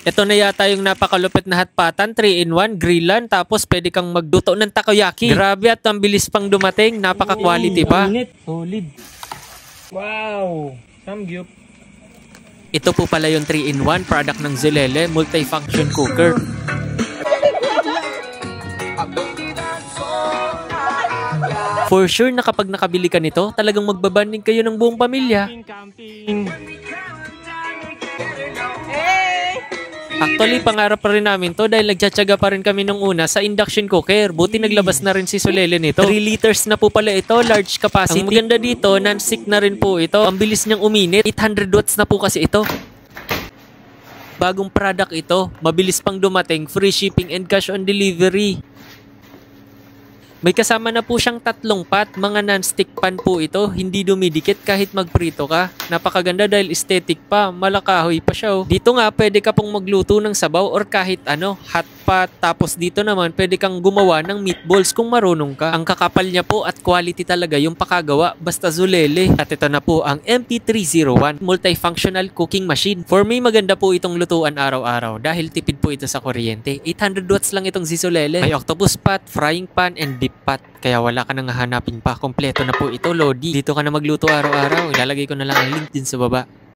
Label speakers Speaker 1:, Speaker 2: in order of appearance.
Speaker 1: Ito na yata yung napakalupit na hotpatan, 3-in-1, grillan, tapos pwede kang magduto ng takoyaki. Grabe at ang bilis pang dumating, napaka-quality pa.
Speaker 2: Solid. Wow! Samgyup.
Speaker 1: Ito po pala yung 3-in-1 product ng Zulele, multi-function cooker. For sure na kapag nakabili ka nito, talagang magbabanding kayo ng buong pamilya.
Speaker 2: Camping.
Speaker 1: Actually, pangarap pa rin namin to dahil nagtsatsaga pa rin kami nung una sa induction cooker. Buti naglabas na rin si Zulele nito. 3 liters na po pala ito, large capacity. Ang maganda dito, non-stick na rin po ito. Ang bilis niyang uminit, 800 watts na po kasi ito. Bagong product ito, mabilis pang dumating, free shipping and cash on delivery. May kasama na po siyang 3 pot, mga non-stick pan po ito, hindi dumidikit kahit magprito ka. Napakaganda dahil aesthetic pa, malakahoy pa siya. Dito nga pwede ka pong magluto ng sabaw or kahit ano, hot pot. Tapos dito naman pwede kang gumawa ng meatballs kung marunong ka. Ang kakapal niya po at quality talaga yung pakagawa, basta Zulele. At ito na po ang MP301, multifunctional cooking machine. For me, maganda po itong lutuan araw-araw dahil tipid po ito sa kuryente. 800 watts lang itong si Zulele. May octopus pot, frying pan, and deep pot. Kaya wala ka nang hahanapin pa. Kompleto na po ito, Lodi. Dito ka na magluto araw-araw. Ilalagay ko na lang ang link din sa baba.